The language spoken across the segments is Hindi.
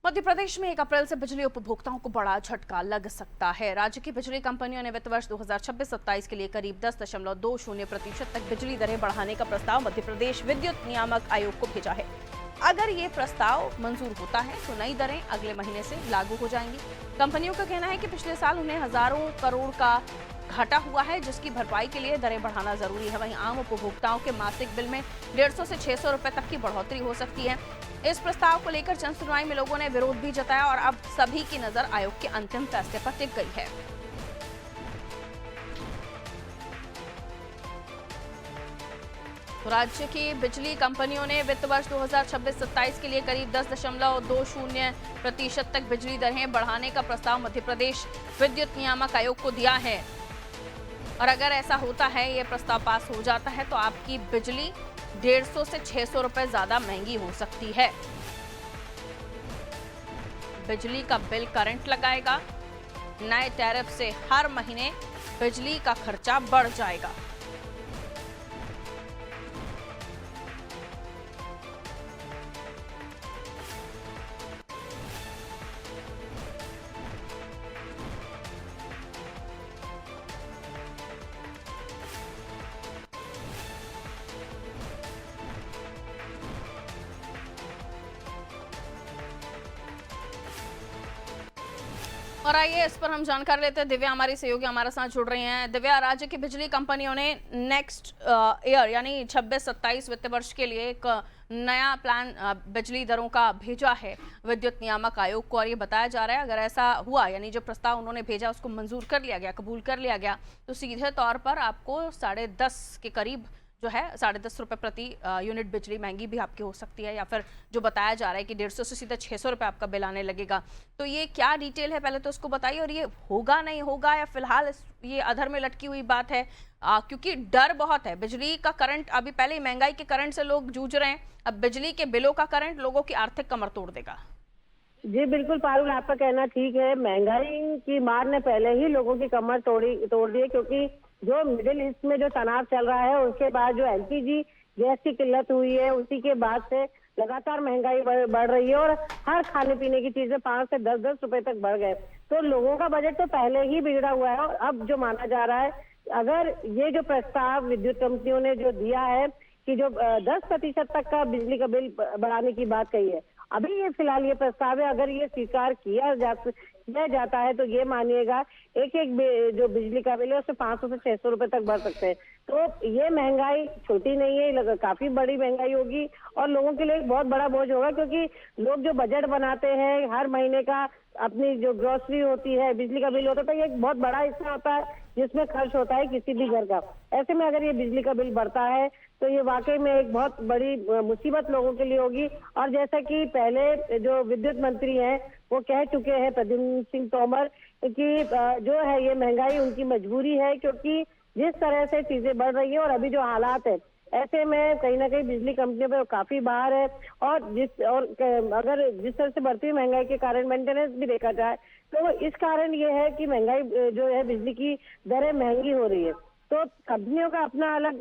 मध्य प्रदेश में 1 अप्रैल से बिजली उपभोक्ताओं को बड़ा झटका लग सकता है। राज्य की बिजली कंपनियों ने वित्त वर्ष 2026-27 के लिए करीब 10.20% तक बिजली दरें बढ़ाने का प्रस्ताव मध्य प्रदेश विद्युत नियामक आयोग को भेजा है। अगर ये प्रस्ताव मंजूर होता है तो नई दरें अगले महीने से लागू हो जाएंगी। कंपनियों का कहना है कि पिछले साल उन्हें हजारों करोड़ का घाटा हुआ है, जिसकी भरपाई के लिए दरें बढ़ाना जरूरी है। वहीं आम उपभोक्ताओं के मासिक बिल में 150 से 600 रुपए तक की बढ़ोतरी हो सकती है। इस प्रस्ताव को लेकर जन सुनवाई में लोगों ने विरोध भी जताया और अब सभी की नजर आयोग के अंतिम फैसले पर टिक गई है। तो राज्य की बिजली कंपनियों ने वित्त वर्ष 2026-27 के लिए करीब 10.20% तक बिजली दरें बढ़ाने का प्रस्ताव मध्य प्रदेश विद्युत नियामक आयोग को दिया है। और अगर ऐसा होता है, ये प्रस्ताव पास हो जाता है, तो आपकी बिजली 150 से 600 रुपए ज्यादा महंगी हो सकती है। बिजली का बिल करंट लगाएगा। नए टैरिफ से हर महीने बिजली का खर्चा बढ़ जाएगा। और आइए इस पर हम जानकारी लेते हैं। दिव्या हमारी सहयोगी हमारे साथ जुड़ रही हैं। दिव्या, राज्य की बिजली कंपनियों ने नेक्स्ट ईयर यानी 26-27 वित्त वर्ष के लिए एक नया प्लान बिजली दरों का भेजा है विद्युत नियामक आयोग को, और ये बताया जा रहा है अगर ऐसा हुआ, यानी जो प्रस्ताव उन्होंने भेजा उसको मंजूर कर लिया गया, कबूल कर लिया गया, तो सीधे तौर पर आपको 10.5 के करीब जो है 10.5 रुपए प्रति यूनिट बिजली महंगी भी आपकी हो सकती है, या फिर जो बताया जा रहा है कि 150 से सीधा 600 रुपए आपका बिल आने लगेगा। तो ये क्या डिटेल है, पहले तो उसको बताइए, और ये होगा नहीं होगा या फिलहाल ये अधर में लटकी हुई बात है? क्योंकि डर बहुत है। बिजली का करंट, अभी पहले ही महंगाई के करंट से लोग जूझ रहे हैं, अब बिजली के बिलों का करंट लोगों की आर्थिक कमर तोड़ देगा। जी बिल्कुल पारुल, आपका कहना ठीक है। महंगाई की मार ने पहले ही लोगों की कमर तोड़ दी है, क्योंकि जो मिडिल ईस्ट में जो तनाव चल रहा है, उसके बाद जो एलपीजी गैस की किल्लत हुई है, उसी के बाद से लगातार महंगाई बढ़ रही है और हर खाने पीने की चीजें 5 से 10-10 रुपए तक बढ़ गए। तो लोगों का बजट तो पहले ही बिगड़ा हुआ है, और अब जो माना जा रहा है, अगर ये जो प्रस्ताव विद्युत कंपनियों ने जो दिया है कि जो 10% तक का बिजली का बिल बढ़ाने की बात कही है, अभी ये फिलहाल ये प्रस्ताव है, अगर ये स्वीकार किया जाता है तो ये मानिएगा एक जो बिजली का बिल है उससे 500 से 600 रुपए तक बढ़ सकते हैं। तो ये महंगाई छोटी नहीं है, काफी बड़ी महंगाई होगी और लोगों के लिए एक बहुत बड़ा बोझ होगा, क्योंकि लोग जो बजट बनाते हैं हर महीने का, अपनी जो ग्रोसरी होती है, बिजली का बिल होता है, तो ये एक बहुत बड़ा हिस्सा होता है जिसमें खर्च होता है किसी भी घर का। ऐसे में अगर ये बिजली का बिल बढ़ता है तो ये वाकई में एक बहुत बड़ी मुसीबत लोगों के लिए होगी। और जैसा कि पहले जो विद्युत मंत्री हैं वो कह चुके हैं, प्रद्युम्न सिंह तोमर, कि जो है ये महंगाई उनकी मजबूरी है, क्योंकि जिस तरह से चीजें बढ़ रही है और अभी जो हालात है, ऐसे में कहीं ना कहीं बिजली कंपनियों पे काफी बाहर है। और अगर जिस तरह से बढ़ती हुई महंगाई के कारण मेंटेनेंस भी देखा जाए तो इस कारण ये है कि महंगाई जो है, बिजली की दरें महंगी हो रही है। तो कंपनियों का अपना अलग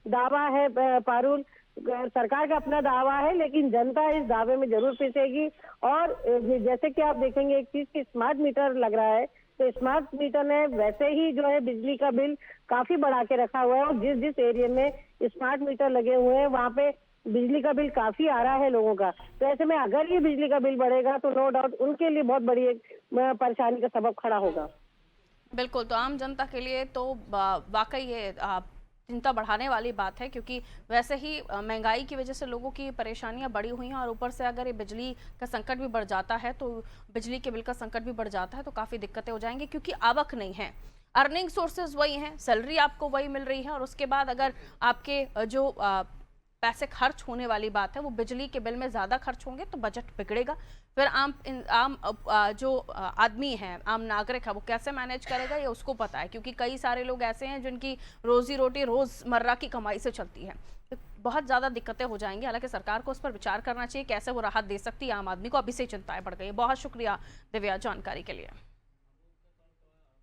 दावा है पारुल, सरकार का अपना दावा है, लेकिन जनता इस दावे में जरूर पिसेगी। और जैसे कि आप देखेंगे एक चीज की स्मार्ट मीटर लग रहा है, तो स्मार्ट मीटर ने वैसे ही जो है बिजली का बिल काफी बढ़ा के रखा हुआ है, और जिस जिस एरिया में स्मार्ट मीटर लगे हुए हैं वहां पे बिजली का बिल काफी आ रहा है लोगों का। तो ऐसे में अगर ये बिजली का बिल बढ़ेगा तो नो डाउट उनके लिए बहुत बड़ी एक परेशानी का सबब खड़ा होगा। बिल्कुल, तो आम जनता के लिए तो वाकई ये चिंता बढ़ाने वाली बात है, क्योंकि वैसे ही महंगाई की वजह से लोगों की परेशानियां बढ़ी हुई हैं, और ऊपर से अगर ये बिजली का संकट भी बढ़ जाता है, तो बिजली के बिल का संकट भी बढ़ जाता है, तो काफ़ी दिक्कतें हो जाएंगी, क्योंकि आवक नहीं है, अर्निंग सोर्सेज वही हैं, सैलरी आपको वही मिल रही है, और उसके बाद अगर आपके जो पैसे खर्च होने वाली बात है वो बिजली के बिल में ज़्यादा खर्च होंगे तो बजट बिगड़ेगा। फिर आम जो आदमी है, आम नागरिक है, वो कैसे मैनेज करेगा ये उसको पता है, क्योंकि कई सारे लोग ऐसे हैं जिनकी रोजी रोटी रोज़मर्रा की कमाई से चलती है। तो बहुत ज़्यादा दिक्कतें हो जाएंगी। हालांकि सरकार को उस पर विचार करना चाहिए, कैसे वो राहत दे सकती है आम आदमी को। अभी से चिंताएं बढ़ गई। बहुत शुक्रिया दिव्या जानकारी के लिए।